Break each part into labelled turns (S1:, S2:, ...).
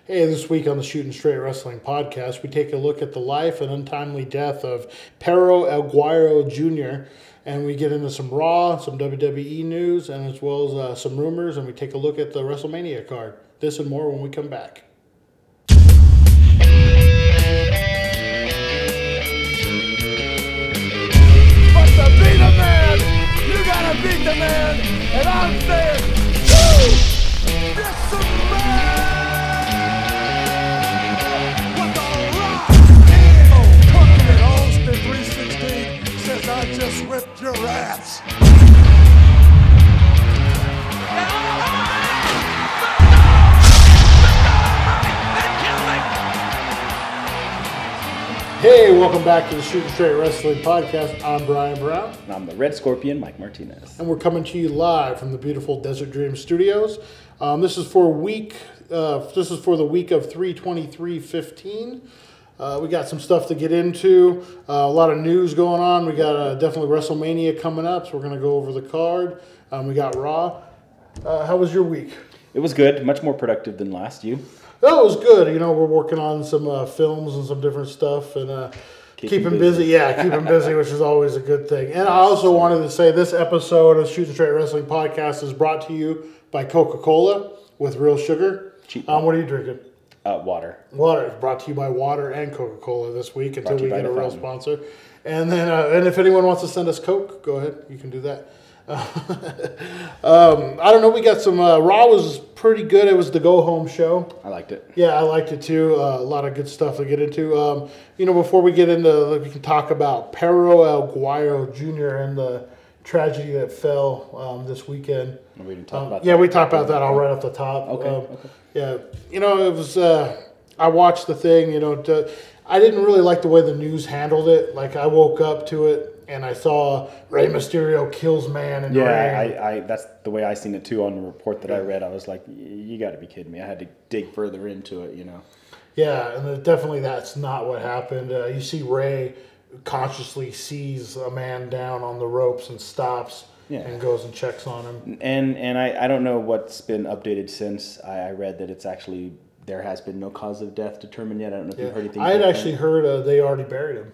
S1: Hey, this week on the Shooting Straight Wrestling Podcast, we take a look at the life and untimely death of Perro Aguirre Jr., and we get into some Raw, some WWE news, and as well as some rumors, and we take a look at the WrestleMania card. This and more when we come back.
S2: But to beat a man, you gotta beat the man, and I'm saying, woo! It's a man! With the rock! Oh, Pumpkin at Austin 316 says I just whipped your ass.
S1: Hey, welcome back to the Shooting Straight Wrestling Podcast. I'm Brian Brown.
S3: And I'm the Red Scorpion, Mike Martinez.
S1: And we're coming to you live from the beautiful Desert Dream Studios. This is for the week of 3/23/15. We got some stuff to get into. A lot of news going on. We got definitely WrestleMania coming up, so we're going to go over the card. We got Raw. How was your week?
S3: It was good, much more productive than last. You?
S1: Oh, it was good. You know, we're working on some films and some different stuff and keeping busy. Yeah, keeping busy, which is always a good thing. And I also wanted to say this episode of Shooting Straight Wrestling Podcast is brought to you by Coca-Cola with real sugar.
S3: Cheap.
S1: What are you drinking?
S3: Water.
S1: Water. It's brought to you by Water and Coca-Cola this week until we get a real
S3: fountain.
S1: sponsor. And then, and if anyone wants to send us Coke, go ahead. You can do that. I don't know. We got some. Raw was pretty good. It was the go-home show.
S3: I liked it.
S1: Yeah, I liked it too. A lot of good stuff to get into. Before we get into, we can talk about Perro Aguirre Jr. and the tragedy that fell this weekend.
S3: We didn't talk about that.
S1: Yeah, we talked about that all right off the top.
S3: Okay.
S1: Yeah, it was. I watched the thing. I didn't really like the way the news handled it. Like, I woke up to it and I saw Rey Mysterio kills man in the ring.
S3: I that's the way I seen it too on the report that I read. I was like, you got to be kidding me. I had to dig further into it,
S1: Yeah, and definitely that's not what happened. You see Rey consciously sees a man down on the ropes and stops and goes and checks on him.
S3: And I don't know what's been updated since. I read that it's actually, there has been no cause of death determined yet. I don't know if you've heard anything.
S1: I had actually heard they already buried him.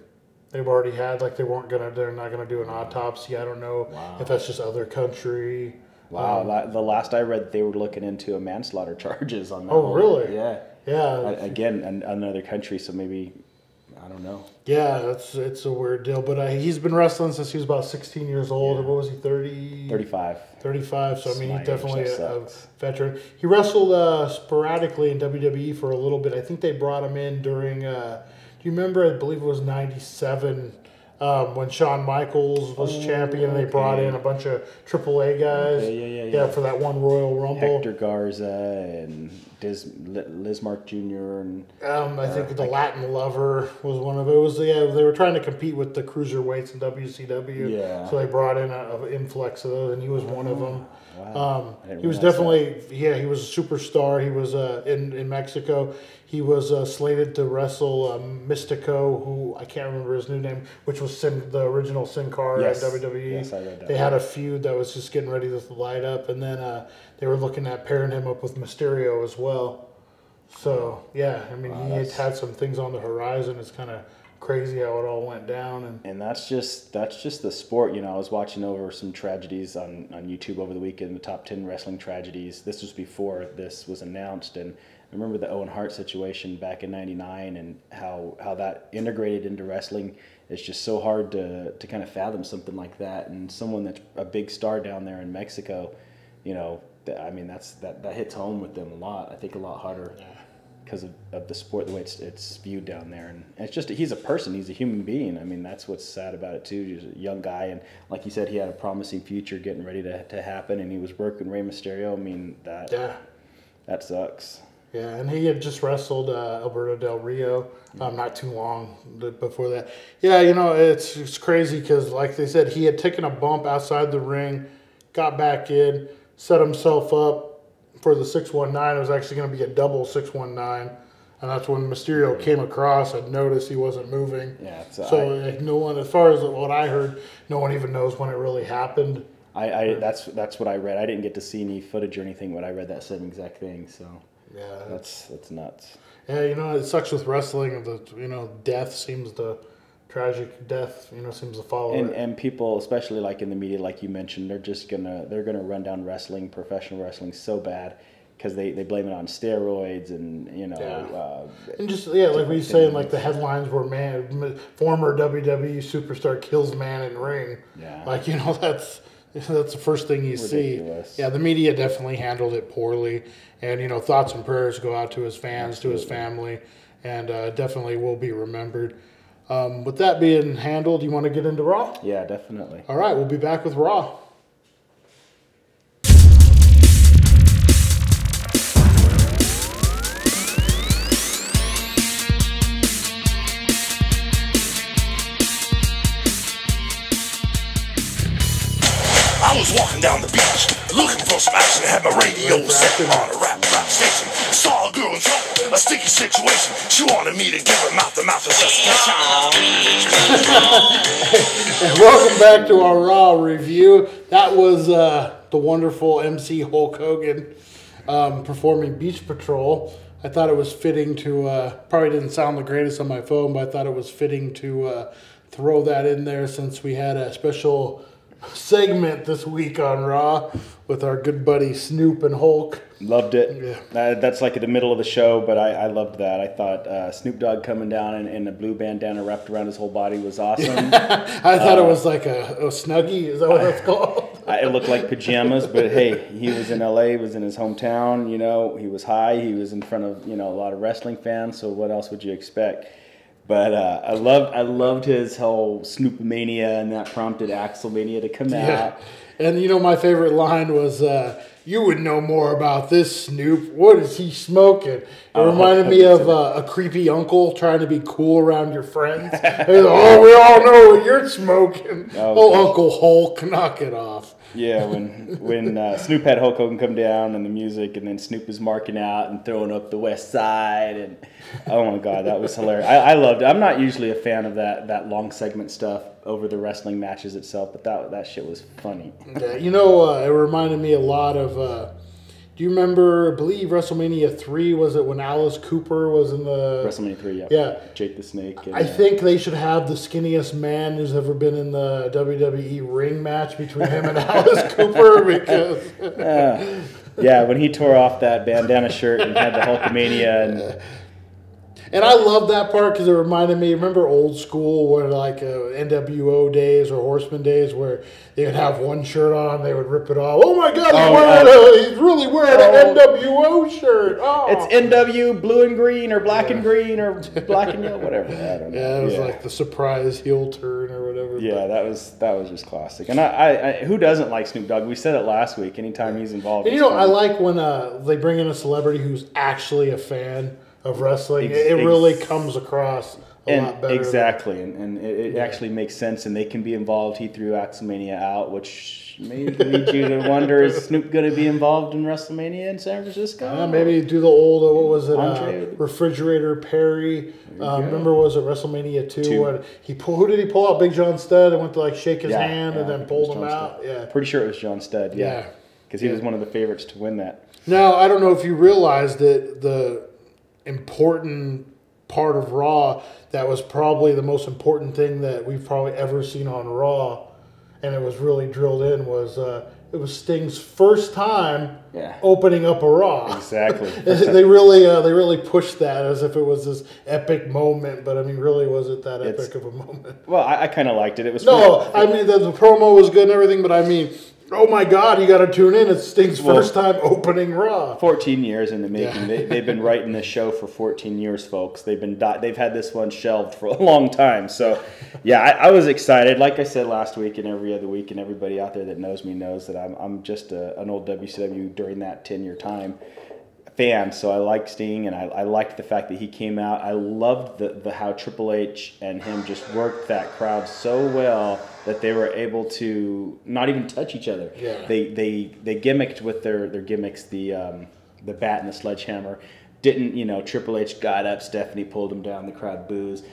S1: They've already had, they're not gonna do an autopsy. I don't know if that's just other country.
S3: Wow, the last I read, they were looking into a manslaughter charges on that.
S1: Oh, really?
S3: Yeah.
S1: Yeah.
S3: Again, another country, so maybe, I don't know.
S1: Yeah, it's a weird deal. But he's been wrestling since he was about 16 years old.
S3: Yeah.
S1: What was he, 30?
S3: 35.
S1: 35, so I mean, he's definitely a
S3: sucks.
S1: veteran. He wrestled sporadically in WWE for a little bit. I think they brought him in during, do you remember, I believe it was 97, when Shawn Michaels was champion, and they brought in a bunch of AAA guys. Yeah, for that one Royal Rumble.
S3: Hector Garza and Lismark Jr. and
S1: I think the Latin Lover was one of it. They were trying to compete with the cruiserweights in WCW.
S3: Yeah.
S1: So they brought in an influx of those, and he was one of them.
S3: Wow.
S1: He was definitely, he was a superstar. He was in Mexico. He was slated to wrestle Mystico, who I can't remember his new name, which was the original Sin Cara in WWE.
S3: Yes, I read that.
S1: They had a feud that was just getting ready to light up, and then they were looking at pairing him up with Mysterio as well. So, yeah, I mean, he had some things on the horizon. It's kind of crazy how it all went down. And
S3: that's just the sport. I was watching over some tragedies on YouTube over the weekend, the top 10 wrestling tragedies. This was before this was announced, and I remember the Owen Hart situation back in '99 and how that integrated into wrestling. It's just so hard to kind of fathom something like that. And someone that's a big star down there in Mexico, I mean, that hits home with them a lot. I think a lot harder because of the sport, the way it's viewed down there. And it's just, he's a person, he's a human being. I mean, that's what's sad about it too. He's a young guy, and like you said, he had a promising future getting ready to happen, and he was working Rey Mysterio. I mean, that sucks.
S1: Yeah, and he had just wrestled Alberto Del Rio not too long before that. Yeah, it's crazy because, like they said, he had taken a bump outside the ring, got back in, set himself up for the 619. It was actually going to be a double 619, and that's when Mysterio came across and noticed he wasn't moving.
S3: Yeah,
S1: no one, as far as what I heard, no one even knows when it really happened.
S3: That's what I read. I didn't get to see any footage or anything, but I read that same exact thing. So
S1: Yeah,
S3: That's nuts.
S1: Yeah, it sucks with wrestling. Death seems tragic death, seems to follow it.
S3: And people, especially like in the media, like you mentioned, they're gonna run down wrestling, professional wrestling, so bad because they blame it on steroids and
S1: and just like we saying, like the headlines were former WWE superstar kills man in ring.
S3: Yeah,
S1: like that's the first thing you
S3: ridiculous.
S1: See. Yeah, the media definitely handled it poorly, and thoughts and prayers go out to his fans, to his family, and definitely will be remembered. With that being handled, you want to get into Raw?
S3: Yeah, definitely.
S1: All right, we'll be back with Raw.
S2: I was walking down the beach, looking for some action, had my radio set on a rap station. Saw a girl in trouble, a sticky situation. She wanted me to give her mouth-to-mouth resuscitation.
S1: And welcome back to our Raw review. That was the wonderful MC Hulk Hogan performing Beach Patrol. I thought it was fitting to, probably didn't sound the greatest on my phone, but I thought it was fitting to throw that in there since we had a special segment this week on Raw with our good buddy Snoop and Hulk.
S3: Loved it.
S1: Yeah.
S3: That's like at the middle of the show, but I loved that. I thought Snoop Dogg coming down in a blue bandana wrapped around his whole body was awesome.
S1: I thought it was like a Snuggie. Is that what that's called?
S3: It looked like pajamas, but hey, he was in LA, he was in his hometown, he was high, he was in front of, a lot of wrestling fans, so what else would you expect? But I loved his whole Snoopomania, and that prompted Axelmania to come out.
S1: And my favorite line was, "You would know more about this, Snoop. What is he smoking?" It reminded me of a creepy uncle trying to be cool around your friends. We all know what you're smoking. Uncle Hulk, knock it off.
S3: Yeah, when Snoop had Hulk Hogan come down and the music, and then Snoop was marking out and throwing up the West Side, and oh my God, that was hilarious. I loved it. I'm not usually a fan of that long segment stuff over the wrestling matches itself, but that shit was funny.
S1: Yeah, it reminded me a lot of. Do you remember? I believe WrestleMania 3 was it when Alice Cooper was in the
S3: WrestleMania 3? Yeah.
S1: Yeah.
S3: Jake the Snake. And,
S1: I think they should have the skinniest man who's ever been in the WWE ring match between him and Alice Cooper because.
S3: Yeah, when he tore off that bandana shirt and had the Hulkamania
S1: and I love that part because it reminded me. Remember old school where like NWO days or Horseman days where they would have one shirt on, they would rip it off. Oh my God, he's really wearing an NWO shirt. Oh.
S3: It's NW blue and green or black and green or black and yellow, whatever. I don't know.
S1: Yeah, it was like the surprise heel turn or whatever.
S3: Yeah, that was just classic. And I who doesn't like Snoop Dogg? We said it last week. Anytime he's involved,
S1: and I like when they bring in a celebrity who's actually a fan of wrestling. It really comes across a lot better.
S3: Exactly, and it actually makes sense, and they can be involved. He threw Axelmania out, which may lead you to wonder, is Snoop going to be involved in WrestleMania in San Francisco?
S1: Maybe do the old, what was it, Refrigerator Perry. Remember, was it WrestleMania 2? When who did he pull out? Big John Studd and went to shake his hand and then pulled him out?
S3: Studd. Yeah, pretty sure it was John Studd, because he was one of the favorites to win that.
S1: Now, I don't know if you realized that the important part of Raw that was probably the most important thing that we've probably ever seen on Raw, and it was really drilled in, was it was Sting's first time opening up a Raw.
S3: Exactly.
S1: They really pushed that as if it was this epic moment, but I mean, really, was it that epic of a moment?
S3: Well, I kind of liked it. It was
S1: I mean, the promo was good and everything, but I mean, oh my God, you got to tune in. It's Sting's first time opening Raw.
S3: 14 years in the making. Yeah. They've been writing this show for 14 years, folks. They've had this one shelved for a long time. So, yeah, I was excited. Like I said last week and every other week, and everybody out there that knows me knows that I'm just an old WCW during that 10-year time fan. So I liked Sting, and I liked the fact that he came out. I loved the how Triple H and him just worked that crowd so well that they were able to not even touch each other.
S1: Yeah.
S3: They gimmicked with their gimmicks, the bat and the sledgehammer. Triple H got up, Stephanie pulled him down, the crowd boos.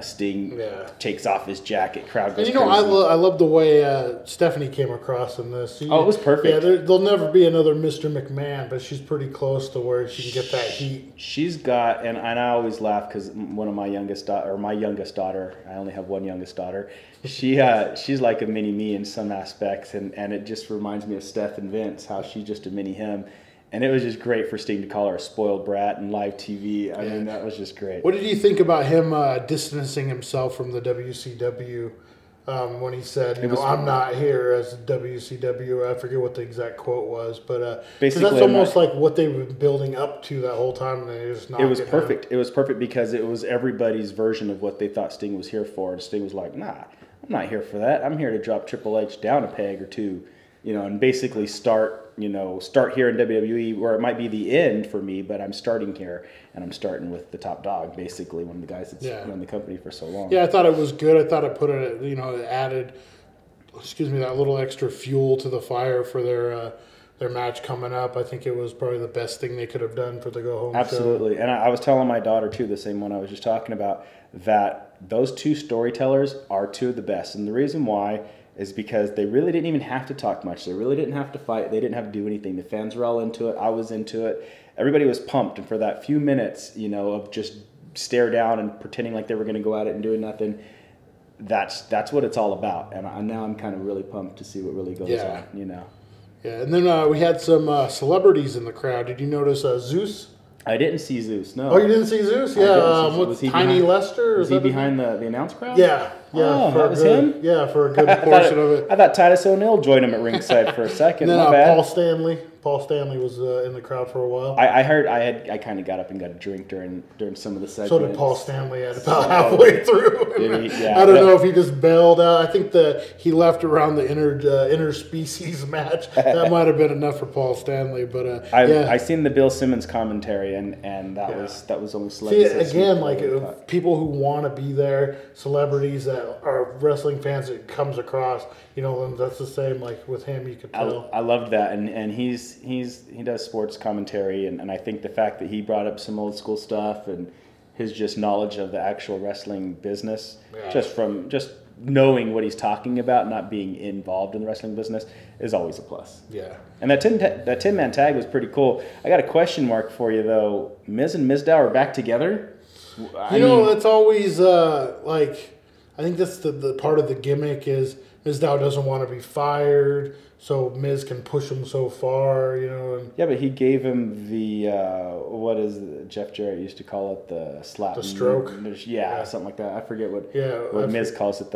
S3: Sting takes off his jacket, crowd goes
S1: and
S3: crazy.
S1: I love the way Stephanie came across in this.
S3: It was perfect.
S1: Yeah, there'll never be another Mr. McMahon, but she's pretty close to where she can get that heat.
S3: She's got, and I always laugh because my youngest daughter, I only have one youngest daughter. She's like a mini me in some aspects, and it just reminds me of Steph and Vince, how she's just a mini him. And it was just great for Sting to call her a spoiled brat in live TV. I mean, that was just great.
S1: What did you think about him distancing himself from the WCW when he said, I'm not here as WCW? I forget what the exact quote was, but basically that's almost like what they've been building up to that whole time. And they just
S3: it was perfect. It was perfect because it was everybody's version of what they thought Sting was here for. And Sting was like, nah, I'm not here for that. I'm here to drop Triple H down a peg or two, and basically start here in WWE, where it might be the end for me, but I'm starting here, and I'm starting with the top dog, basically, one of the guys that's run the company for so long.
S1: Yeah, I thought it was good. I thought it put it, it added, that little extra fuel to the fire for their match coming up. I think it was probably the best thing they could have done for the go home.
S3: Absolutely,
S1: show.
S3: And I was telling my daughter too, the same one I was just talking about, that those two storytellers are two of the best, and the reason why is because they really didn't even have to talk much. They really didn't have to fight. They didn't have to do anything. The fans were all into it. I was into it. Everybody was pumped. And for that few minutes, of just stare down and pretending like they were going to go at it and doing nothing, that's what it's all about. And now I'm kind of really pumped to see what really goes on,
S1: Yeah, and then we had some celebrities in the crowd. Did you notice Zeus?
S3: I didn't see Zeus, no.
S1: Oh, you didn't see Zeus? Yeah, with Tiny Lester?
S3: Was he behind the announce crowd?
S1: Yeah.
S3: Oh, that was him?
S1: Yeah, for a good portion of it.
S3: I thought Titus O'Neil joined him at ringside for a second.
S1: And then
S3: My bad.
S1: Paul Stanley was in the crowd for a while.
S3: I heard I kind of got up and got a drink during some of the segments.
S1: So did Paul Stanley at about halfway through.
S3: Yeah,
S1: I don't know if he just bailed out. I think he left around the interspecies match. That might have been enough for Paul Stanley. But
S3: I seen the Bill Simmons commentary, and that was only celebrities.
S1: See, again, people who want to be there, celebrities that are wrestling fans, it comes across. And that's the same. Like with him, you could tell.
S3: I loved that, and he does sports commentary, and I think the fact that he brought up some old school stuff and his just knowledge of the actual wrestling business, just knowing what he's talking about, not being involved in the wrestling business, is always a plus. Yeah. And that 10-man tag was pretty cool. I got a question mark for you though. Miz and Mizdow are back together.
S1: It's always I think that's the part of the gimmick is Mizdow doesn't want to be fired, so Miz can push him so far, And
S3: yeah, but he gave him the what is it, Jeff Jarrett used to call it, the slap,
S1: the stroke,
S3: something like that. I forget what Miz calls it.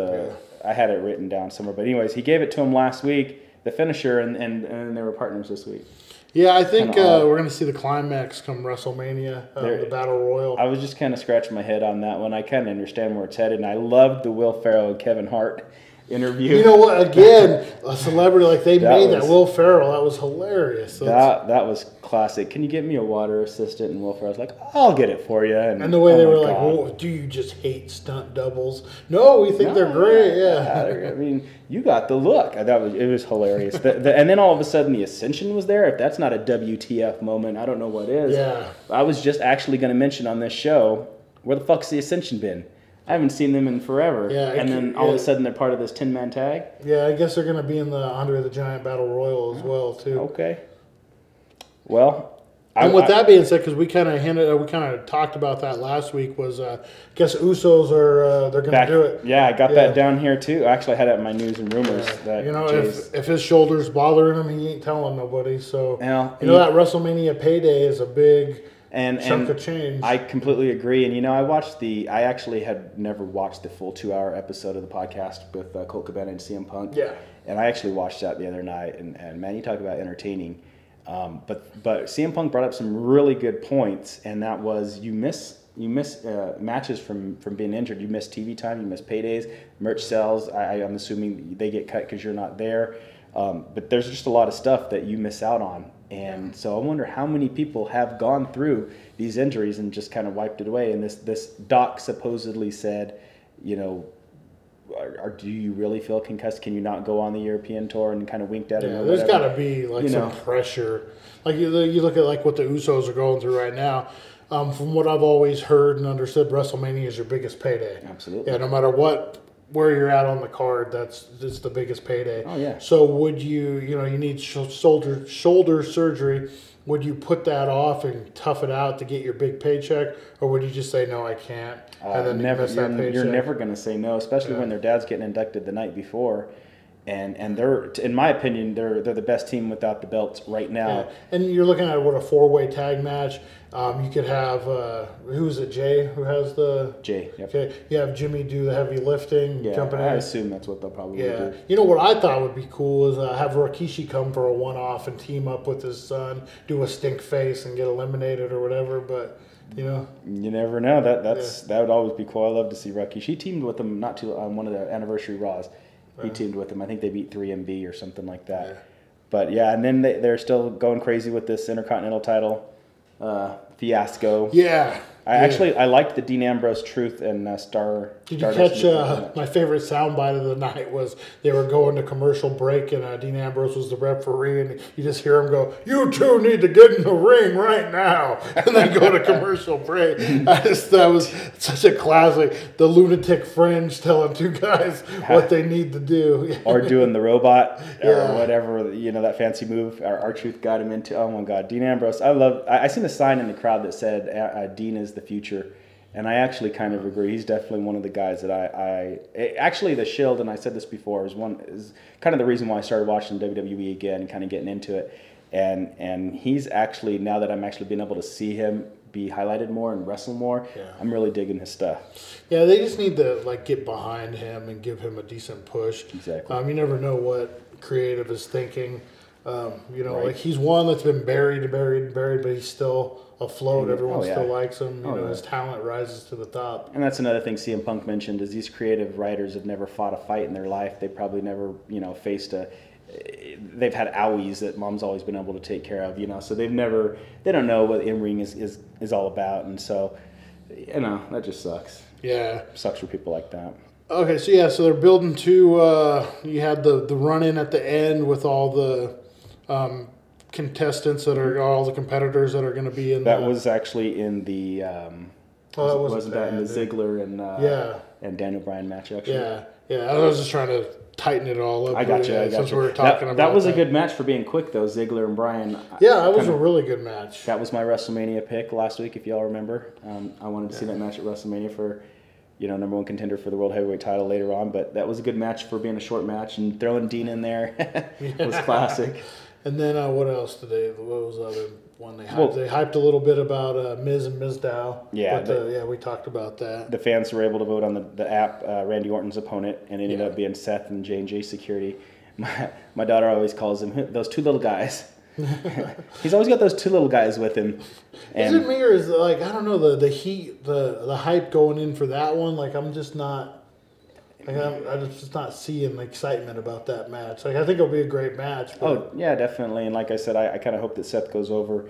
S3: I had it written down somewhere, but anyways, he gave it to him last week, the finisher, and they were partners this week.
S1: Yeah, I think we're going to see the climax come WrestleMania, the Battle Royal.
S3: I was just kind of scratching my head on that one. I kind of understand where it's headed, and I loved the Will Ferrell and Kevin Hart interview.
S1: You know what? Again, a celebrity that Will Ferrell. That was hilarious.
S3: That was classic. Can you get me a water assistant? And Will Ferrell's like, I'll get it for you. And
S1: the way they were like, well, do you just hate stunt doubles? No, we think they're great. Yeah.
S3: I mean, you got the look. It was hilarious. And then all of a sudden the Ascension was there. If that's not a WTF moment, I don't know what is.
S1: Yeah.
S3: I was just actually going to mention on this show, where the fuck's the Ascension been? I haven't seen them in forever. Yeah, and then all of a sudden they're part of this 10-man tag?
S1: Yeah, I guess they're going to be in the Andre the Giant Battle Royal as well, too.
S3: Okay. Well,
S1: with that being said, because we kind of talked about that last week, was I guess Usos they're going to do it.
S3: Yeah, I got that down here too. Actually, I had it in my news and rumors. That
S1: if his shoulder's bothering him, he ain't telling nobody. So that WrestleMania payday is a big chunk of change.
S3: I completely agree. And I actually had never watched the full 2-hour episode of the podcast with Colt Cabana and CM Punk.
S1: Yeah.
S3: And I actually watched that the other night. And man, you talk about entertaining. But CM Punk brought up some really good points, and that was you miss matches from being injured. You miss TV time, you miss paydays, merch sales. I'm assuming they get cut because you're not there. But there's just a lot of stuff that you miss out on. And so I wonder how many people have gone through these injuries and just kind of wiped it away. And this doc supposedly said, do you really feel concussed? Can you not go on the European tour, and kind of winked at him?
S1: Yeah, there's got to be some pressure. Like you look at what the Usos are going through right now. from what I've always heard and understood, WrestleMania is your biggest payday.
S3: Absolutely.
S1: Yeah, no matter where you're at on the card, it's the biggest payday.
S3: Oh, yeah.
S1: So would you need shoulder surgery? Would you put that off and tough it out to get your big paycheck, or would you just say no, I can't, and then
S3: you're never going to say no, especially when their dad's getting inducted the night before, and they're, in my opinion, they're the best team without the belts right now.
S1: Yeah. And you're looking at a 4-way tag match. You could have who is it? Jay, who has the
S3: Jay. Yep.
S1: Okay, you have Jimmy do the heavy lifting, jumping in.
S3: I assume that's what they'll probably do.
S1: You know what I thought would be cool is have Rikishi come for a one-off and team up with his son, do a stink face and get eliminated or whatever. But you
S3: never know. That would always be cool. I love to see Rikishi. He teamed with them not too on one of the anniversary Raws. He teamed with them. I think they beat 3MB or something like that.
S1: Yeah.
S3: But yeah, and then they're still going crazy with this Intercontinental title fiasco.
S1: Yeah.
S3: I liked the Dean Ambrose Truth and
S1: Did you catch my favorite soundbite of the night was they were going to commercial break and Dean Ambrose was the referee and you just hear him go, "You two need to get in the ring right now," and then go to commercial break. That was such a classic. The lunatic fringe telling two guys what they need to do,
S3: or doing the robot or whatever that fancy move our Truth got him into. Oh my God, Dean Ambrose! I seen a sign in the crowd that said Dean is the future, and I actually kind of agree. He's definitely one of the guys that actually the Shield, and I said this before, is kind of the reason why I started watching WWE again, kind of getting into it, and he's actually, now that I'm actually being able to see him be highlighted more and wrestle more, I'm really digging his stuff.
S1: Yeah, they just need to get behind him and give him a decent push.
S3: Exactly.
S1: You never know what creative is thinking. Right. He's one that's been buried, but he's still afloat. Everyone still likes him. His talent rises to the top.
S3: And that's another thing CM Punk mentioned is these creative writers have never fought a fight in their life. They probably never, faced they've had owies that mom's always been able to take care of, so they don't know what in-ring is all about. And so, that just sucks.
S1: Yeah.
S3: Sucks for people like that.
S1: Okay, so they're building to, you had the run-in at the end with all the contestants all the competitors that are going to be in.
S3: That was actually in the. Wasn't that in the Ziggler and Daniel Bryan match actually?
S1: Yeah. I was just trying to tighten it all up.
S3: I got you.
S1: Since we were talking about
S3: that was a good match for being quick though. Ziggler and Bryan.
S1: Yeah, that was a really good match.
S3: That was my WrestleMania pick last week, if y'all remember. I wanted to see that match at WrestleMania for. Number one contender for the World Heavyweight title later on, but that was a good match for being a short match, and throwing Dean in there was classic.
S1: And then what else today? What was the other one they hyped? They hyped a little bit about Miz and Mizdow.
S3: Yeah,
S1: we talked about that.
S3: The fans were able to vote on the app Randy Orton's opponent, and it ended up being Seth and J&J Security. My daughter always calls him those two little guys. He's always got those two little guys with him.
S1: Is it me or is I don't know the heat the hype going in for that one? I'm just not. I'm just not seeing the excitement about that match. I think it'll be a great match.
S3: Oh yeah, definitely. And like I said, I kind of hope that Seth goes over.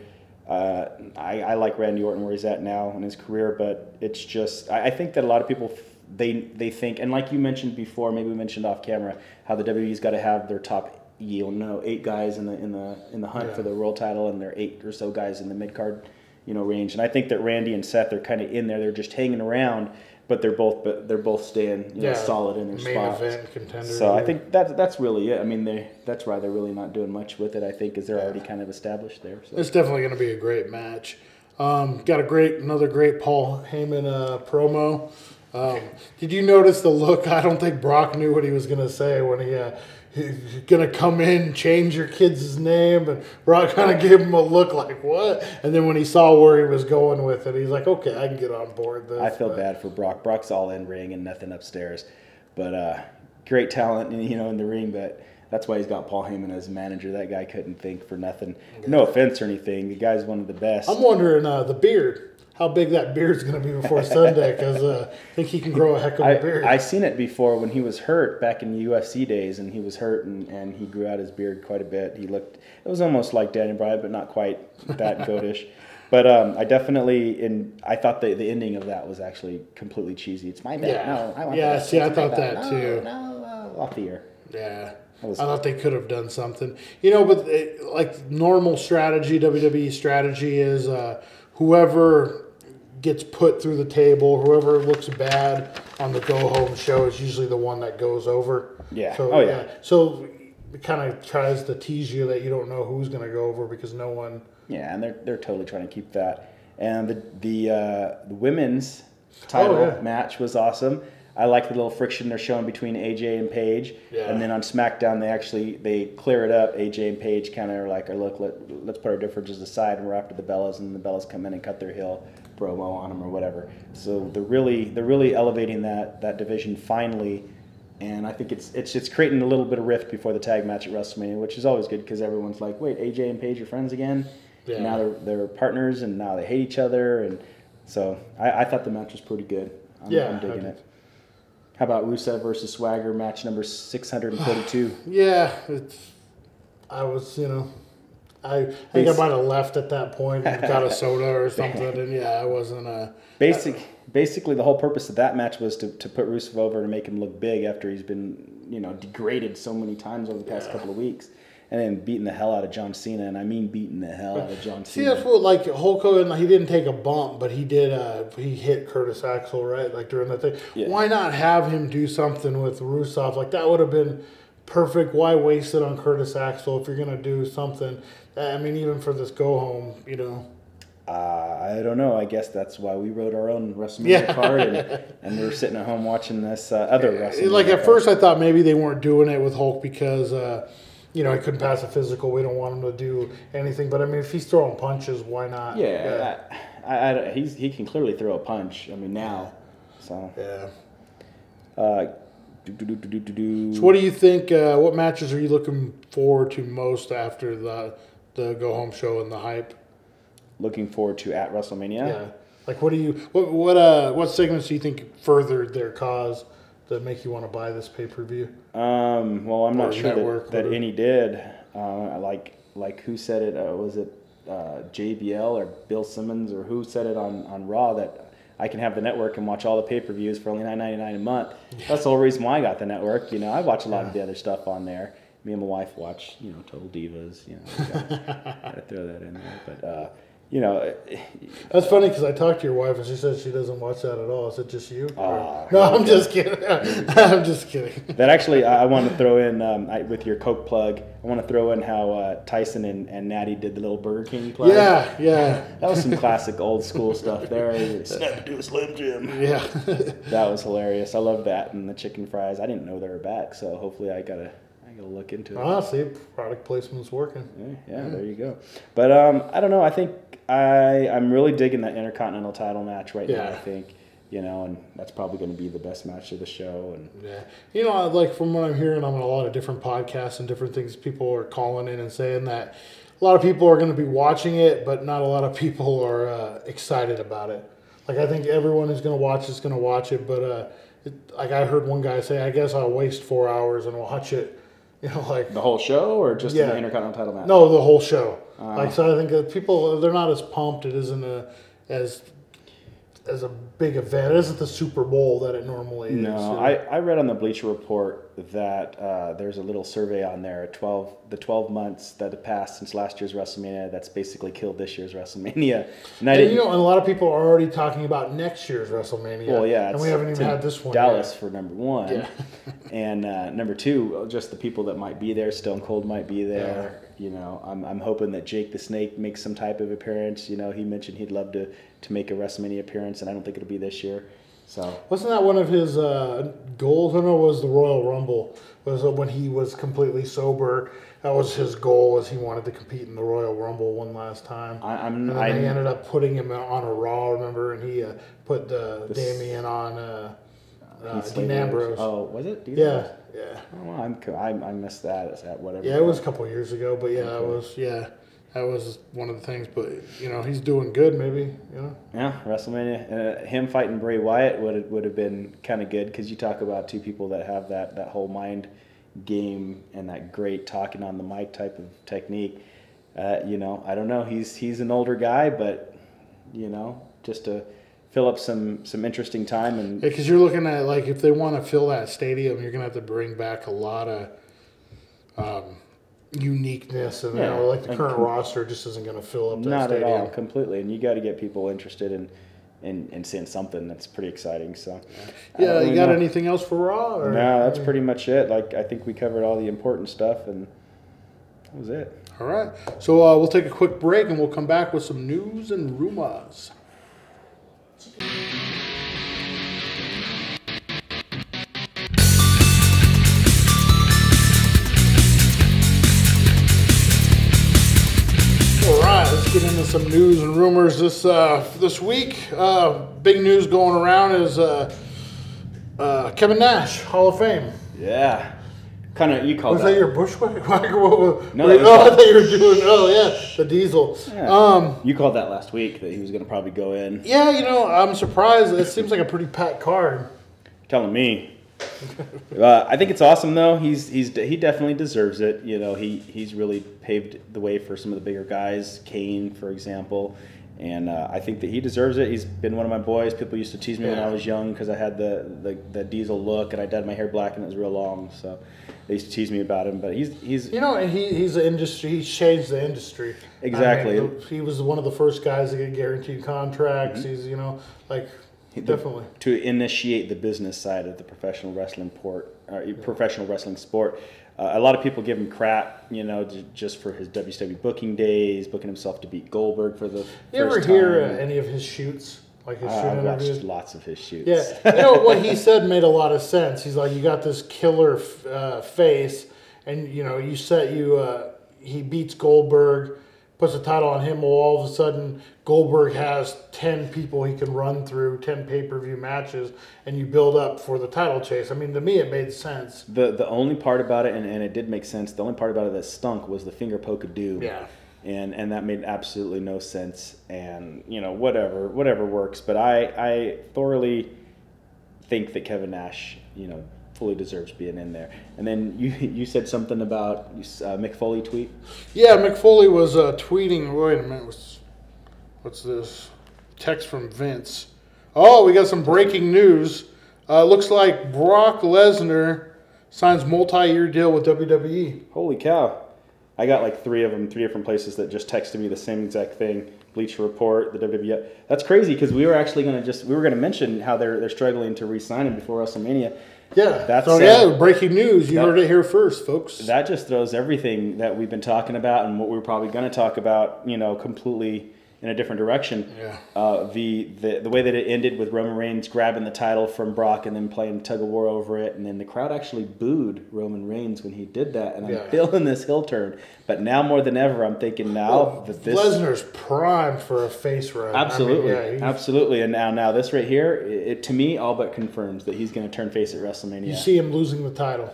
S3: I like Randy Orton where he's at now in his career, but it's just I think that a lot of people they think, and like you mentioned before, maybe we mentioned off camera, how the WWE's got to have their top 8 guys in the hunt for the world title, and there are 8 or so guys in the mid card, range. And I think that Randy and Seth are kind of in there. They're just hanging around, but they're both staying solid in their spots.
S1: Main event contenders.
S3: So I think that's really it. I mean, that's why they're really not doing much with it. I think because they're already kind of established there. So.
S1: It's definitely going to be a great match. Got another great Paul Heyman promo. Did you notice the look? I don't think Brock knew what he was going to say when he's going to come in, change your kid's name, and Brock kind of gave him a look like, what? And then when he saw where he was going with it, he's like, okay, I can get on board this.
S3: I feel bad for Brock. Brock's all in ring and nothing upstairs. But great talent, in the ring, but that's why he's got Paul Heyman as manager. That guy couldn't think for nothing. No offense or anything. The guy's one of the best.
S1: I'm wondering the beard. How big that beard's going to be before Sunday, because I think he can grow a heck of a beard.
S3: I seen it before when he was hurt back in the UFC days, and he was hurt, and he grew out his beard quite a bit. It was almost like Daniel Bryan, but not quite that goatish. But I thought the ending of that was actually completely cheesy. It's my bad.
S1: Yeah.
S3: No, I want
S1: that.
S3: See,
S1: I thought that too.
S3: No, off the air.
S1: Yeah. I thought they could have done something. But normal strategy, WWE strategy is whoever gets put through the table. Whoever looks bad on the go-home show is usually the one that goes over.
S3: Yeah.
S1: So,
S3: Oh, yeah.
S1: So it kind of tries to tease you that you don't know who's going to go over because no one.
S3: Yeah, and they're totally trying to keep that. And the women's title match was awesome. I like the little friction they're showing between AJ and Paige.
S1: Yeah.
S3: And then on SmackDown, they clear it up. AJ and Paige kind of are like, look, let's put our differences aside, and we're after the Bellas, and the Bellas come in and cut their heel promo on them or whatever. So they're really elevating that division finally. And I think it's creating a little bit of rift before the tag match at WrestleMania, which is always good because everyone's like, wait, AJ and Paige are friends again?
S1: Yeah.
S3: And now they're partners, and now they hate each other. And so I thought the match was pretty good. I'm digging it. How about Rusev versus Swagger, match number 642?
S1: Yeah, I was, I think I might have left at that point and got a soda or something, and I wasn't
S3: Basically, the whole purpose of that match was to put Rusev over to make him look big after he's been, degraded so many times over the past couple of weeks. And then beating the hell out of John Cena, and I mean beating the hell out of John Cena.
S1: See, that's what, like, Hulk Hogan, he didn't take a bump, but he did, he hit Curtis Axel, right, like, during the thing. Yeah. Why not have him do something with Rusev? Like, that would have been perfect. Why waste it on Curtis Axel if you're going to do something? I mean, even for this go-home,
S3: I don't know. I guess that's why we wrote our own WrestleMania card, and we were sitting at home watching this other WrestleMania
S1: Like, at
S3: card.
S1: first I thought maybe they weren't doing it with Hulk because... he couldn't pass a physical. We don't want him to do anything. But, I mean, if he's throwing punches, why not?
S3: Yeah. He can clearly throw a punch. I mean, now. So.
S1: Yeah.
S3: So
S1: what do you think, what matches are you looking forward to most after the go-home show and the hype?
S3: Looking forward to at WrestleMania?
S1: Yeah. Like, what segments do you think furthered their cause that make you want to buy this pay-per-view?
S3: Well, I'm not sure that any did. Like who said it? Was it JBL or Bill Simmons or who said it on Raw that I can have the network and watch all the pay-per-views for only $9.99 a month? Yeah. That's the whole reason why I got the network. I watch a lot of the other stuff on there. Me and my wife watch, Total Divas. Gotta throw that in there, but.
S1: That's funny because I talked to your wife and she said she doesn't watch that at all. Is it just you?
S3: No,
S1: I'm just kidding. I'm just kidding.
S3: That actually, I want to throw in with your Coke plug. I want to throw in how Tyson and Natty did the little Burger King plug.
S1: Yeah.
S3: That was some classic old school stuff there.
S2: Snap to a Slim Jim.
S1: Yeah.
S3: That was hilarious. I love that, and the chicken fries. I didn't know they were back, so hopefully I gotta look into it.
S1: See, product placement's working.
S3: Yeah, there you go. But I don't know. I think I'm really digging that Intercontinental title match right now. I think, and that's probably going to be the best match of the show. And
S1: like from what I'm hearing on a lot of different podcasts and different things, people are calling in and saying that a lot of people are going to be watching it, but not a lot of people are excited about it. Like, I think everyone who's going to watch is going to watch it, but like I heard one guy say, I guess I'll waste 4 hours and watch it. Like
S3: the whole show, or just the Intercontinental title match?
S1: No, the whole show. So I think that people, they're not as pumped. It isn't as a big event. It isn't the Super Bowl that it normally is.
S3: No, I read on the Bleacher Report that there's a little survey on there, the 12 months that have passed since last year's WrestleMania that's basically killed this year's WrestleMania. And
S1: and a lot of people are already talking about next year's WrestleMania.
S3: Well, yeah.
S1: And we haven't even had this one
S3: Dallas
S1: yet.
S3: for number one.
S1: Yeah.
S3: And number two, just the people that might be there. Stone Cold might be there. Yeah. I'm hoping that Jake the Snake makes some type of appearance. He mentioned he'd love to make a WrestleMania appearance, and I don't think it'll be this year. So
S1: wasn't that one of his goals? I don't know. Was the Royal Rumble? Was when he was completely sober? That was his goal. Was he wanted to compete in the Royal Rumble one last time? And then they ended up putting him on a Raw. Remember? And he put Damian on Dean Ambrose.
S3: Oh, was it? Dean
S1: Yeah.
S3: Ambrose? Yeah. Oh, well, I missed that. Is that whatever?
S1: Yeah, it was a couple of years ago, but that was one of the things. But he's doing good. Maybe
S3: Yeah, WrestleMania. Him fighting Bray Wyatt would have been kind of good because you talk about two people that have that whole mind game and that great talking on the mic type of technique. I don't know. He's an older guy, but just to fill up some interesting time. And
S1: because you're looking at, like, if they want to fill that stadium, you're going to have to bring back a lot of uniqueness. And, like, the current roster just isn't going to fill up that stadium.
S3: Not at all, completely. And you got to get people interested. And, and seeing something that's pretty exciting. So,
S1: yeah, you got anything else for Raw? Or?
S3: No, that's pretty much it. Like, I think we covered all the important stuff, and that was it.
S1: All right. So we'll take a quick break, and we'll come back with some news and rumors. Let's get into some news and rumors this week. Big news going around is Kevin Nash, Hall of Fame.
S3: Yeah. Kind of, you call
S1: Was
S3: that.
S1: that your Bushwick? No,
S3: that
S1: I thought you were doing, the diesel.
S3: Yeah. You called that last week that he was going to probably go in.
S1: Yeah, I'm surprised. It seems like a pretty packed card.
S3: Telling me. I think it's awesome though. He definitely deserves it. He's really paved the way for some of the bigger guys, Kane, for example, and I think that he deserves it. He's been one of my boys. People used to tease me when I was young because I had the diesel look and I dyed my hair black and it was real long. So they used to tease me about him. But he's
S1: and he's the industry. He's changed the industry.
S3: Exactly.
S1: I mean, he was one of the first guys to get guaranteed contracts. Mm-hmm. He's definitely
S3: to initiate the business side of the professional wrestling professional wrestling sport. A lot of people give him crap, just for his WCW booking days, booking himself to beat Goldberg for the
S1: You ever hear any of his shoots? Like his shoot
S3: I've
S1: interviews?
S3: watched lots of his shoots.
S1: Yeah, what he said made a lot of sense. He's like, you got this killer face, and he beats Goldberg, puts the title on him. Well, all of a sudden, Goldberg has 10 people he can run through, 10 pay-per-view matches, and you build up for the title chase. I mean, to me, it made sense.
S3: The only part about it, and it did make sense, the only part about it that stunk was the finger poke of doom.
S1: Yeah.
S3: And that made absolutely no sense. And, whatever works. But I thoroughly think that Kevin Nash, fully deserves being in there. And then you said something about Mick Foley tweet?
S1: Yeah, Mick Foley was tweeting. Wait a minute. What's this? Text from Vince. Oh, we got some breaking news. Looks like Brock Lesnar signs multi-year deal with WWE.
S3: Holy cow. I got like 3 of them, 3 different places that just texted me the same exact thing. Bleacher Report, the WWE. That's crazy because we were actually going to mention how they're struggling to re-sign him before WrestleMania.
S1: Yeah. Breaking news. You heard it here first, folks.
S3: That just throws everything that we've been talking about and what we're probably going to talk about, completely in a different direction.
S1: Yeah.
S3: The way that it ended with Roman Reigns grabbing the title from Brock and then playing tug of war over it, and then the crowd actually booed Roman Reigns when he did that, and I'm feeling this heel turn. But now more than ever, I'm thinking now that this
S1: Lesnar's primed for a face run.
S3: Absolutely, absolutely. And now this right here, it to me all but confirms that he's going to turn face at WrestleMania.
S1: You see him losing the title.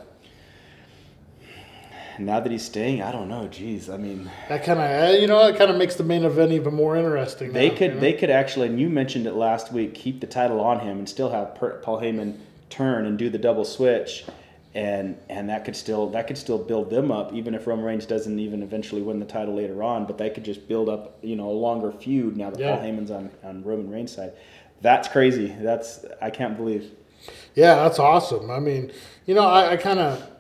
S3: Now that he's staying, I don't know. Geez, I mean,
S1: that kind of makes the main event even more interesting.
S3: They could actually, and you mentioned it last week, keep the title on him and still have Paul Heyman turn and do the double switch, and that could still build them up, even if Roman Reigns doesn't even eventually win the title later on. But they could just build up, a longer feud now that Paul Heyman's on Roman Reigns' side. That's crazy. I can't believe.
S1: Yeah, that's awesome. I mean, I kind of.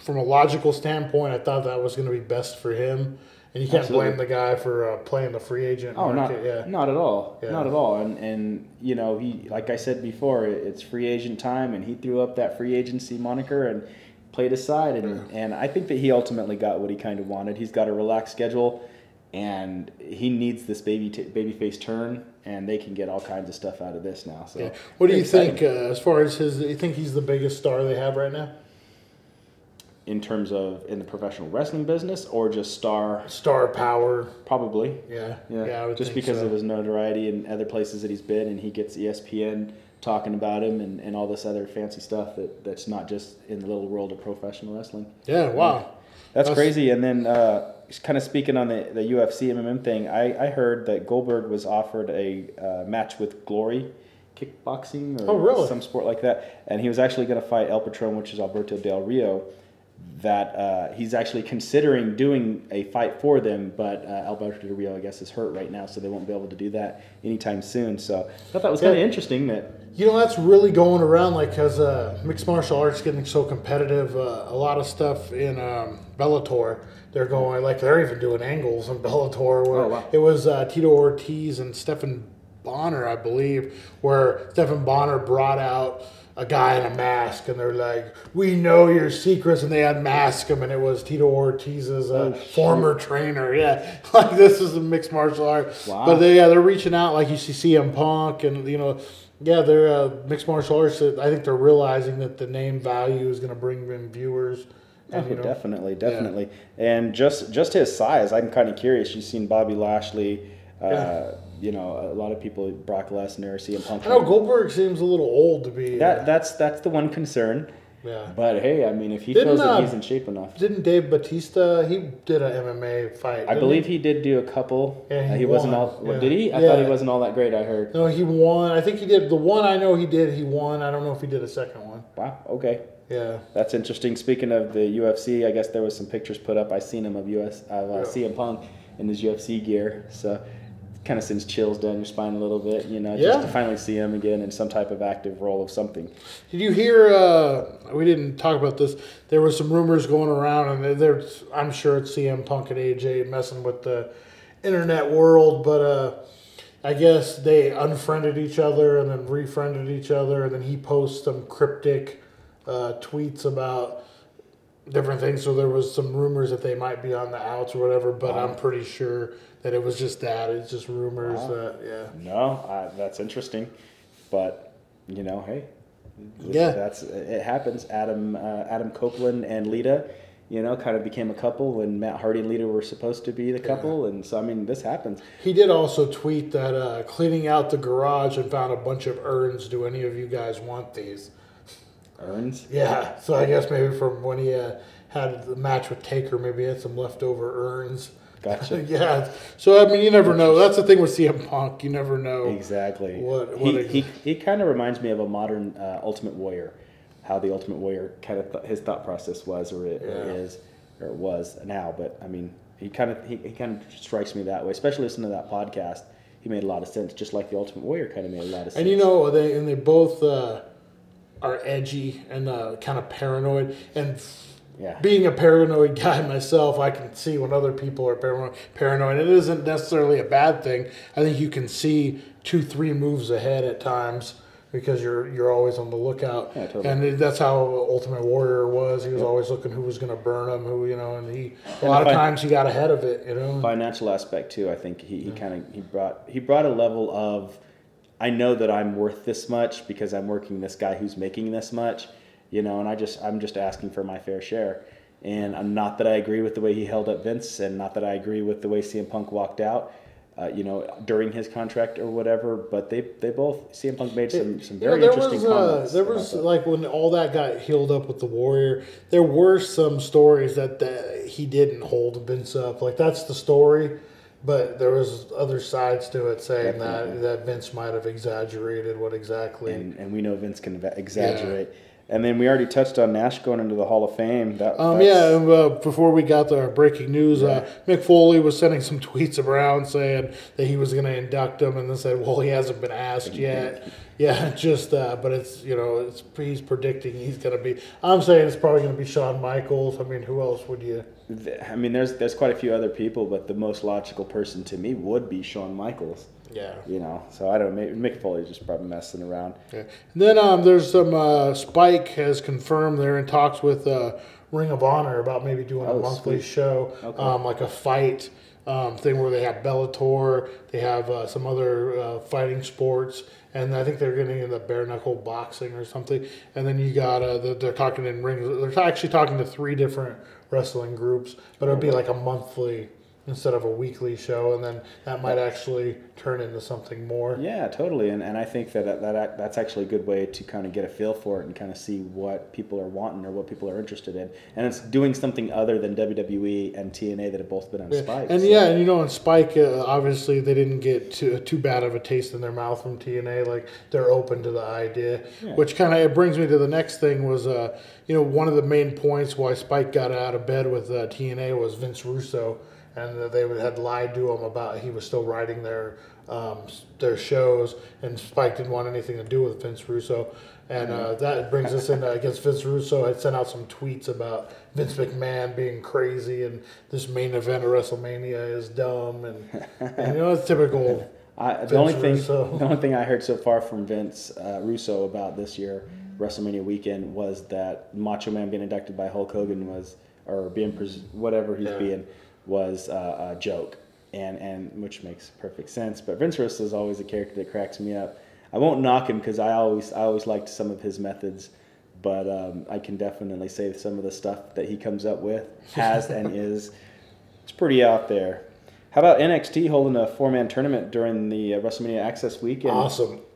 S1: From a logical standpoint, I thought that was going to be best for him, and you can't blame the guy for playing the free agent market.
S3: Not at all, not at all. And he, like I said before, it's free agent time, and he threw up that free agency moniker and played his side, and I think that he ultimately got what he kind of wanted. He's got a relaxed schedule, and he needs this babyface turn, and they can get all kinds of stuff out of this now. So,
S1: what do you think as far as do you think he's the biggest star they have right now?
S3: In terms of in the professional wrestling business, or just star
S1: power?
S3: Probably.
S1: Yeah.
S3: I would just because of his notoriety in other places that he's been, and he gets ESPN talking about him and all this other fancy stuff that's not just in the little world of professional wrestling.
S1: Yeah. Wow.
S3: That's crazy. And then kind of speaking on the UFC MMM thing, I heard that Goldberg was offered a match with Glory kickboxing or some sport like that, and he was actually going to fight El Patron, which is Alberto Del Rio. That he's actually considering doing a fight for them, but Alberto Del Rio, I guess, is hurt right now, so they won't be able to do that anytime soon. So I thought that was kind of interesting.
S1: That's really going around, because mixed martial arts getting so competitive. A lot of stuff in Bellator, they're going they're even doing angles in Bellator. Where it was Tito Ortiz and Stephan Bonner, I believe, where Stephen Bonner brought out a guy in a mask, and they're like, "We know your secrets," and they unmask him, and it was Tito Ortiz's former trainer. Yeah, like this is a mixed martial art.
S3: Wow.
S1: But they're reaching out, like you see CM Punk, and yeah, they're mixed martial arts. I think they're realizing that the name value is going to bring in viewers. And,
S3: definitely. And just his size, I'm kind of curious. You've seen Bobby Lashley. A lot of people, Brock Lesnar, CM Punk.
S1: I know Goldberg seems a little old to be.
S3: That's the one concern.
S1: Yeah.
S3: But hey, I mean, if he feels that he's in shape enough.
S1: Didn't Dave Bautista? He did an MMA fight.
S3: I believe he did do a couple.
S1: Yeah,
S3: he wasn't all.
S1: Yeah.
S3: Did he? I thought he wasn't all that great. I heard.
S1: No, he won. I think he did. The one I know he did, he won. I don't know if he did a second one.
S3: Wow. Okay.
S1: Yeah.
S3: That's interesting. Speaking of the UFC, I guess there was some pictures put up. I seen him of CM Punk in his UFC gear. So. Kind of sends chills down your spine a little bit, just to finally see him again in some type of active role of something.
S1: Did you hear, we didn't talk about this, there were some rumors going around, and I'm sure it's CM Punk and AJ messing with the internet world, but I guess they unfriended each other and then refriended each other, and then he posts some cryptic tweets about different things, so there was some rumors that they might be on the outs or whatever, but I'm pretty sure that it was just that. It's just rumors
S3: No, that's interesting. But, hey. It happens. Adam Copeland and Lita, kind of became a couple when Matt Hardy and Lita were supposed to be the couple. And so, I mean, this happens.
S1: He did also tweet that cleaning out the garage and found a bunch of urns. Do any of you guys want these?
S3: Urns?
S1: Yeah. So I guess maybe from when he had the match with Taker, maybe he had some leftover urns.
S3: Gotcha.
S1: Yeah. So, I mean, you never know. That's the thing with CM Punk. You never know.
S3: Exactly. He kind of reminds me of a modern Ultimate Warrior, how the Ultimate Warrior kind of his thought process was or was now. But, I mean, he kind of strikes me that way, especially listening to that podcast. He made a lot of sense, just like the Ultimate Warrior kind of made a lot of sense.
S1: And they both are edgy and kind of paranoid. And being a paranoid guy myself, I can see when other people are paranoid. It isn't necessarily a bad thing. I think you can see 2-3 moves ahead at times because you're always on the lookout.
S3: Yeah, totally.
S1: And that's how Ultimate Warrior was. He was always looking who was going to burn him, and a lot of times he got ahead of it.
S3: Financial aspect too. I think he brought a level of, I know that I'm worth this much because I'm working this guy who's making this much. And I'm just asking for my fair share. And not that I agree with the way he held up Vince, and not that I agree with the way CM Punk walked out, during his contract or whatever. But they both, CM Punk made some very interesting comments.
S1: There was like when all that got healed up with the Warrior, there were some stories that he didn't hold Vince up. Like that's the story. But there was other sides to it saying that Vince might have exaggerated what exactly.
S3: And we know Vince can exaggerate. Yeah. And then we already touched on Nash going into the Hall of Fame.
S1: Before we got our breaking news, Mick Foley was sending some tweets around saying that he was going to induct him, and then said, "Well, he hasn't been asked yet." Yeah, but it's he's predicting he's going to be. I'm saying it's probably going to be Shawn Michaels. I mean, who else would you?
S3: I mean, there's quite a few other people, but the most logical person to me would be Shawn Michaels.
S1: Yeah.
S3: So I don't know. Mick Foley's just probably messing around.
S1: Yeah. And then there's some Spike has confirmed they're in talks with Ring of Honor about maybe doing a monthly show, like a fight thing where they have Bellator, they have some other fighting sports, and I think they're getting into bare knuckle boxing or something. And then you got they're talking in rings. They're actually talking to 3 different wrestling groups, but it'll be like a monthly instead of a weekly show, and then that might actually turn into something more.
S3: Yeah, totally, and I think that's actually a good way to kind of get a feel for it and kind of see what people are wanting or what people are interested in, and it's doing something other than WWE and TNA that have both been on Spike.
S1: And and on Spike, obviously they didn't get too bad of a taste in their mouth from TNA. Like they're open to the idea, which kind of brings me to the next thing was one of the main points why Spike got out of bed with TNA was Vince Russo. And they had lied to him about he was still writing their shows, and Spike didn't want anything to do with Vince Russo. And that brings us in against Vince Russo. Had sent out some tweets about Vince McMahon being crazy, and this main event of WrestleMania is dumb, and it's typical.
S3: The only thing I heard so far from Vince Russo about this year WrestleMania weekend was that Macho Man being inducted by Hulk Hogan was, or being whatever he's being, was a joke, and which makes perfect sense. But Vince Russo is always a character that cracks me up. I won't knock him because I always liked some of his methods, but I can definitely say some of the stuff that he comes up with it's pretty out there. How about NXT holding a 4-man tournament during the WrestleMania Access weekend?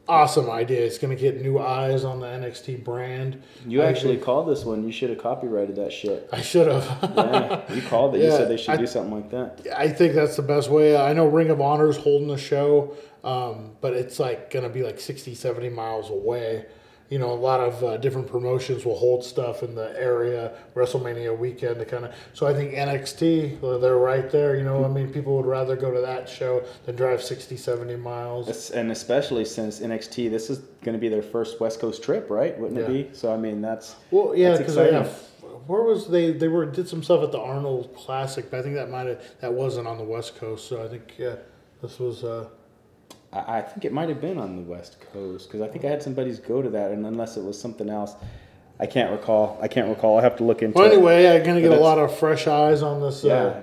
S1: Awesome idea. It's going to get new eyes on the NXT brand.
S3: You actually called this one. You should have copyrighted that shit.
S1: I should have.
S3: Yeah, you called it. You said they should do something like that.
S1: I think that's the best way. I know Ring of Honor is holding the show, but it's like going to be like 60, 70 miles away. You know, a lot of different promotions will hold stuff in the area, WrestleMania weekend to kind of. So I think NXT, they're right there. You know, I mean, people would rather go to that show than drive 60, 70 miles.
S3: And especially since NXT, this is going to be their first West Coast trip, right? Wouldn't it be? So I mean, that's
S1: because where was they did some stuff at the Arnold Classic, but I think that wasn't on the West Coast. So I think this was.
S3: I think it might have been on the West Coast because I think I had some buddies go to that, and unless it was something else, I can't recall. I have to look into it.
S1: Well, anyway, I'm going to get a lot of fresh eyes on this,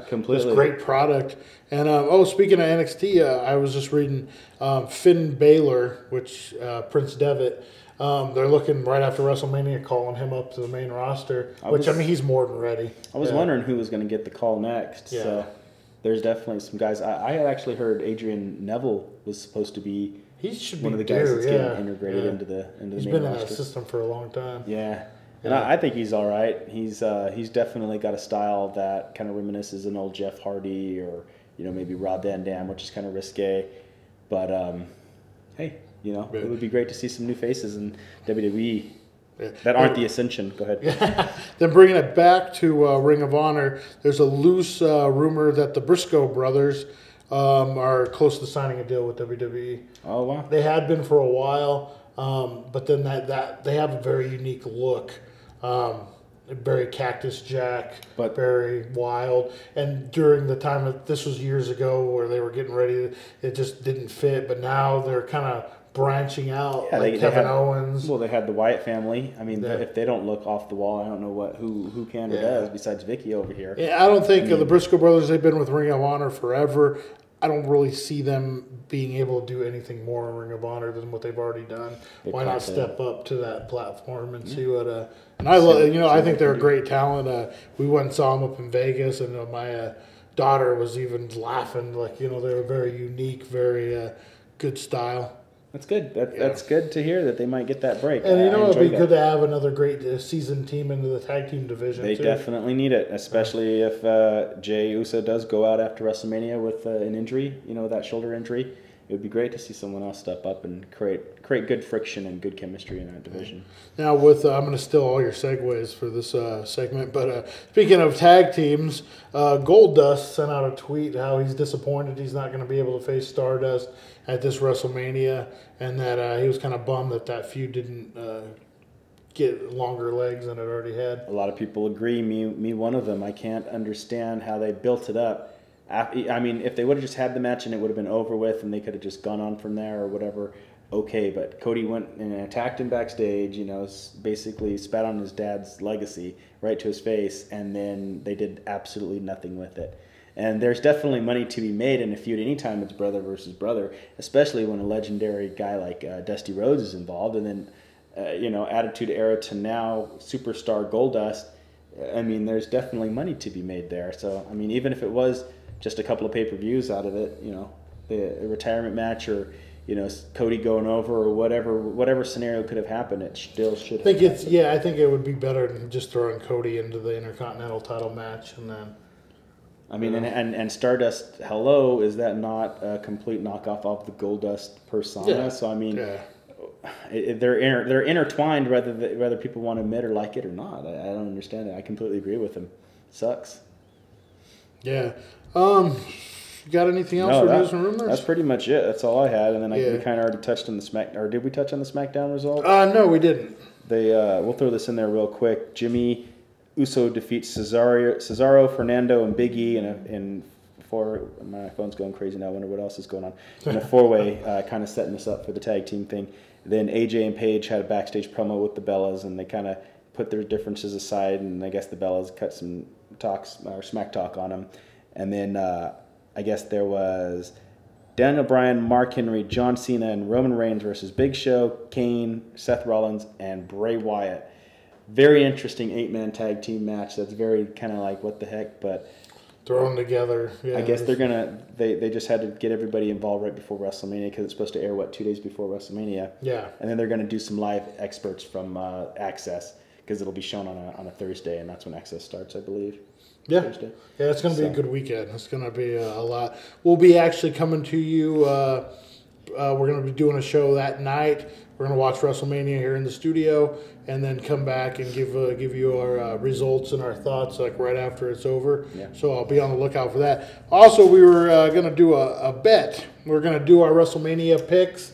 S3: completely.
S1: This great product. And, speaking of NXT, I was just reading Finn Balor, which Prince Devitt, they're looking right after WrestleMania, calling him up to the main roster, he's more than ready.
S3: I was wondering who was going to get the call next, so... There's definitely some guys. I had actually heard Adrian Neville was supposed to be one of the guys that's getting integrated into the main roster.
S1: He's been in that system for a long time.
S3: Yeah. And I think he's all right. He's definitely got a style that kind of reminisces an old Jeff Hardy or maybe Rob Van Dam, which is kind of risque. But hey, it would be great to see some new faces in WWE. That aren't the Ascension. Go ahead.
S1: Then bringing it back to Ring of Honor, there's a loose rumor that the Briscoe brothers are close to signing a deal with WWE.
S3: Oh, wow.
S1: They had been for a while, but then that they have a very unique look. Very Cactus Jack, but very wild. And during the time, this was years ago, where they were getting ready, it just didn't fit. But now they're kind of branching out, Kevin Owens.
S3: Well, they had the Wyatt family. I mean, if they don't look off the wall, I don't know who can or does besides Vicky over here.
S1: Yeah, I don't think the Briscoe brothers, they've been with Ring of Honor forever. I don't really see them being able to do anything more in Ring of Honor than what they've already done. Why not step up to that platform and see what? And I love, I think they're a great talent. We went and saw them up in Vegas, and my daughter was even laughing. They were very unique, very good style.
S3: That's good. That's good to hear that they might get that break.
S1: And it'd be good to have another great seasoned team into the tag team division.
S3: They definitely need it, especially if Jey Uso does go out after WrestleMania with an injury, that shoulder injury. It would be great to see someone else step up and create good friction and good chemistry in that division.
S1: Now, I'm going to steal all your segues for this segment, but speaking of tag teams, Goldust sent out a tweet how he's disappointed he's not going to be able to face Stardust at this WrestleMania, and that he was kind of bummed that feud didn't get longer legs than it already had.
S3: A lot of people agree, me one of them. I can't understand how they built it up. I mean, if they would have just had the match and it would have been over with and they could have just gone on from there or whatever, okay. But Cody went and attacked him backstage, basically spat on his dad's legacy right to his face, and then they did absolutely nothing with it. And there's definitely money to be made in a feud anytime it's brother versus brother, especially when a legendary guy like Dusty Rhodes is involved. And then, Attitude Era to now Superstar Goldust, I mean, there's definitely money to be made there. So, I mean, even if it was just a couple of pay-per-views out of it, the retirement match or, Cody going over or whatever scenario could have happened, it still should have happened.
S1: I think it would be better than just throwing Cody into the Intercontinental title match and then...
S3: I mean, and Stardust, hello, is that not a complete knockoff of the Goldust persona?
S1: Yeah.
S3: So, I mean, they're intertwined whether people want to admit or like it or not. I don't understand it. I completely agree with them. Sucks.
S1: Yeah. You got anything else for news and rumors?
S3: That's pretty much it. That's all I had. And then we kind of already touched on the SmackDown. Or did we touch on the SmackDown result?
S1: No, we didn't.
S3: We'll throw this in there real quick. Jimmy Uso defeats Cesaro, Fernando, and Big E in My phone's going crazy now. I wonder what else is going on. In a 4-way, kind of setting us up for the tag team thing. Then AJ and Paige had a backstage promo with the Bellas, and they kind of put their differences aside, and I guess the Bellas cut some smack talk on them. And then I guess there was Daniel Bryan, Mark Henry, John Cena, and Roman Reigns versus Big Show, Kane, Seth Rollins, and Bray Wyatt. Very interesting 8-man tag team match. That's very kind of like what the heck, but
S1: thrown together. Yeah,
S3: I guess they just had to get everybody involved right before WrestleMania because it's supposed to air 2 days before WrestleMania.
S1: Yeah, and
S3: then they're gonna do some live experts from Access because it'll be shown on a Thursday, and that's when Access starts, I believe.
S1: Yeah,
S3: Thursday.
S1: Yeah, it's gonna be a good weekend. It's gonna be a lot. We'll be actually coming to you. We're gonna be doing a show that night. We're gonna watch WrestleMania here in the studio, and then come back and give you our results and our thoughts like right after it's over.
S3: Yeah.
S1: So I'll be on the lookout for that. Also, we were gonna do a bet. We're gonna do our WrestleMania picks,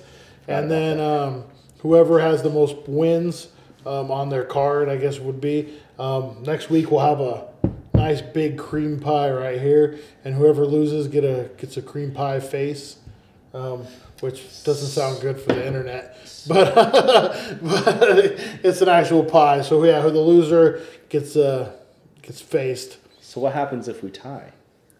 S1: and then whoever has the most wins on their card, I guess would be next week. We'll have a nice big cream pie right here, and whoever loses gets a cream pie face. Which doesn't sound good for the internet, but it's an actual pie. So yeah, the loser gets faced.
S3: So what happens if we tie?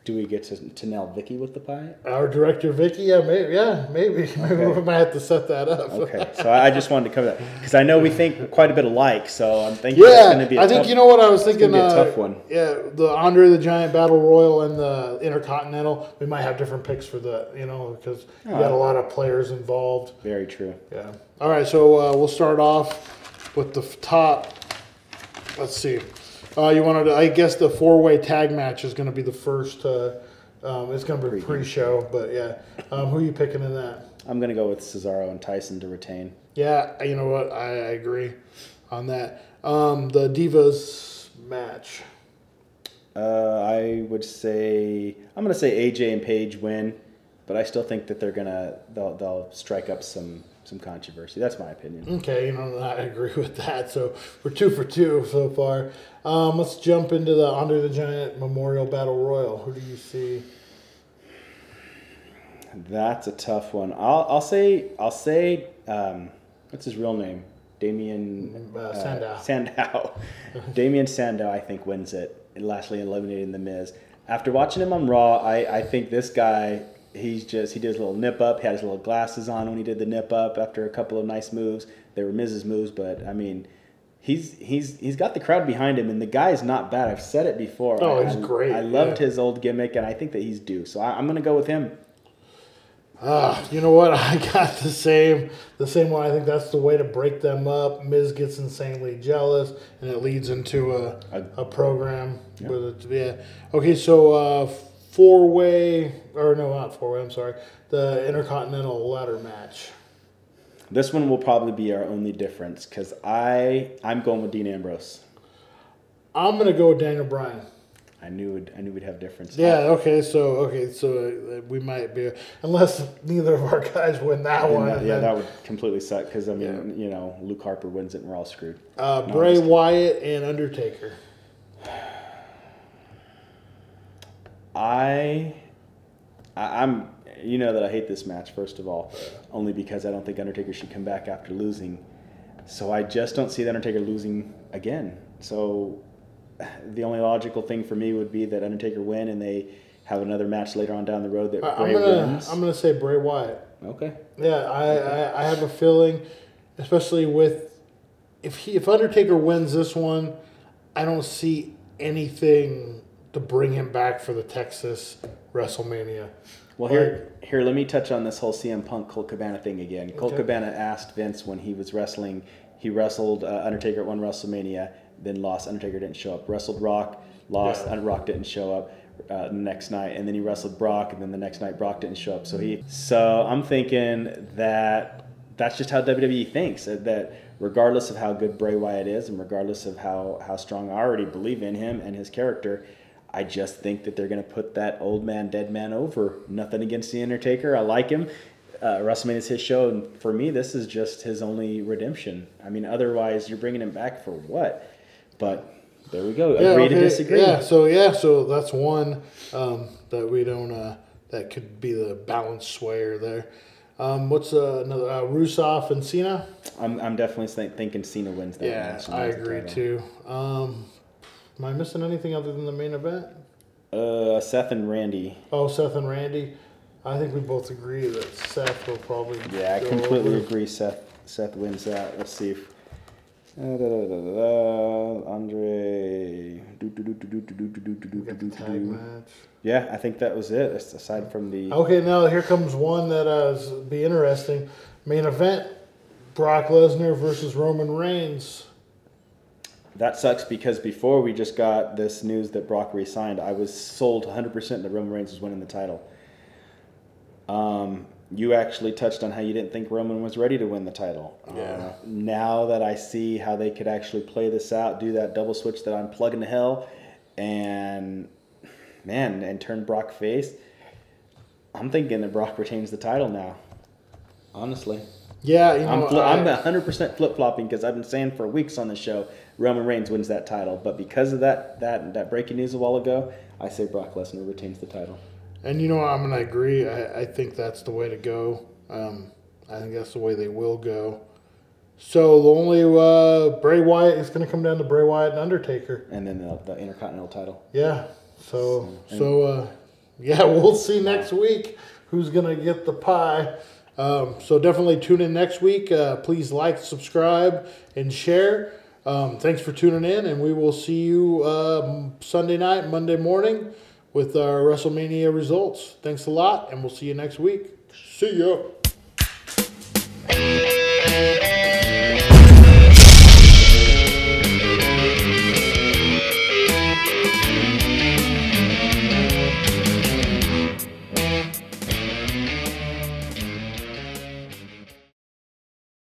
S3: Do we get to nail Vicky with the pie?
S1: Our director Vicky, maybe. Okay. We might have to set that up.
S3: Okay, so I just wanted to cover that because I know we think quite a bit alike. So I'm thinking it's going to be.
S1: I think you know what I was thinking.
S3: It's a tough one.
S1: Yeah, the Andre the Giant Battle Royal and the Intercontinental. We might have different picks for the because you got a lot of players involved.
S3: Very true.
S1: Yeah. All right, so we'll start off with the top. Let's see. You wanted to, I guess the 4-way tag match is going to be the first. It's going to be pre-show, but yeah. Who are you picking in that?
S3: I'm going to go with Cesaro and Tyson to retain.
S1: Yeah, you know what? I agree on that. The Divas match.
S3: I would say I'm going to say AJ and Paige win, but I still think that they'll strike up some controversy. That's my opinion.
S1: Okay, I agree with that. So we're 2 for 2 so far. Let's jump into the Andre the Giant Memorial Battle Royal. Who do you see?
S3: That's a tough one. I'll say what's his real name? Damien
S1: Sandow.
S3: Sandow. Damien Sandow, I think, wins it, lastly eliminating The Miz. After watching him on Raw, I think this guy, he did his little nip up. He had his little glasses on when he did the nip up after a couple of nice moves. They were Miz's moves, but I mean, he's got the crowd behind him, and the guy is not bad. I've said it before.
S1: Oh, he's great.
S3: I loved his old gimmick, and I think that he's due. So I'm going to go with him.
S1: You know what? I got the same one. I think that's the way to break them up. Miz gets insanely jealous, and it leads into a program.
S3: Yeah.
S1: With it. Okay, so 4-way, or no, not 4-way. I'm sorry. The Intercontinental ladder match.
S3: This one will probably be our only difference because I'm going with Dean Ambrose.
S1: I'm gonna go with Daniel Bryan.
S3: I knew we'd have difference.
S1: Yeah. Okay. So we might be, unless neither of our guys win that one.
S3: That would completely suck because Luke Harper wins it and we're all screwed.
S1: Bray Wyatt and Undertaker.
S3: I'm that I hate this match, first of all, only because I don't think Undertaker should come back after losing. So I just don't see the Undertaker losing again. So the only logical thing for me would be that Undertaker win and they have another match later on down the road that Bray wins.
S1: I'm going to say Bray Wyatt.
S3: Okay.
S1: Yeah, I have a feeling, especially with if Undertaker wins this one, I don't see anything to bring him back for the Texas WrestleMania.
S3: Well, here, let me touch on this whole CM Punk Colt Cabana thing again. Colt Cabana asked Vince when he was wrestling. He wrestled Undertaker at one WrestleMania, then lost. Undertaker didn't show up. Wrestled Rock, lost. Yeah. Rock didn't show up the next night, and then he wrestled Brock, and then the next night Brock didn't show up. So I'm thinking that that's just how WWE thinks. That regardless of how good Bray Wyatt is, and regardless of how strong I already believe in him and his character, I just think that they're going to put that old man, dead man over. Nothing against The Undertaker. I like him. WrestleMania is his show, and for me, this is just his only redemption. I mean, otherwise, you're bringing him back for what? But There we go. Agree to disagree.
S1: So that's one that we don't. That could be the balance swayer there. What's another? Rusev and Cena.
S3: I'm definitely thinking Cena wins that match.
S1: I agree too. Am I missing anything other than the main event?
S3: Seth and Randy.
S1: Oh, Seth and Randy. I think we both agree that Seth will probably.
S3: Yeah, I completely agree. Seth wins that. Let's see if. Andre.
S1: Tag match.
S3: Yeah, I think that was it. Aside from the.
S1: Okay, now here comes one that be interesting. Main event: Brock Lesnar versus Roman Reigns.
S3: That sucks because before we just got this news that Brock re-signed, I was sold 100% that Roman Reigns was winning the title. You actually touched on how you didn't think Roman was ready to win the title.
S1: Yeah.
S3: Now that I see how they could actually play this out, do that double switch that I'm plugging to hell, and turn Brock face, I'm thinking that Brock retains the title now. Honestly.
S1: Yeah, you know,
S3: I'm 100% flip-flopping because I've been saying for weeks on the show Roman Reigns wins that title. But because of that breaking news a while ago, I say Brock Lesnar retains the title.
S1: And you know, I'm going to agree. I think that's the way to go. I think that's the way they will go. So the only Bray Wyatt is going to come down to Bray Wyatt and Undertaker.
S3: And then the Intercontinental title.
S1: Yeah. So we'll see next week who's going to get the pie. So definitely tune in next week. Please like, subscribe, and share. Thanks for tuning in, and we will see you Sunday night, Monday morning with our WrestleMania results. Thanks a lot, and we'll see you next week. See ya.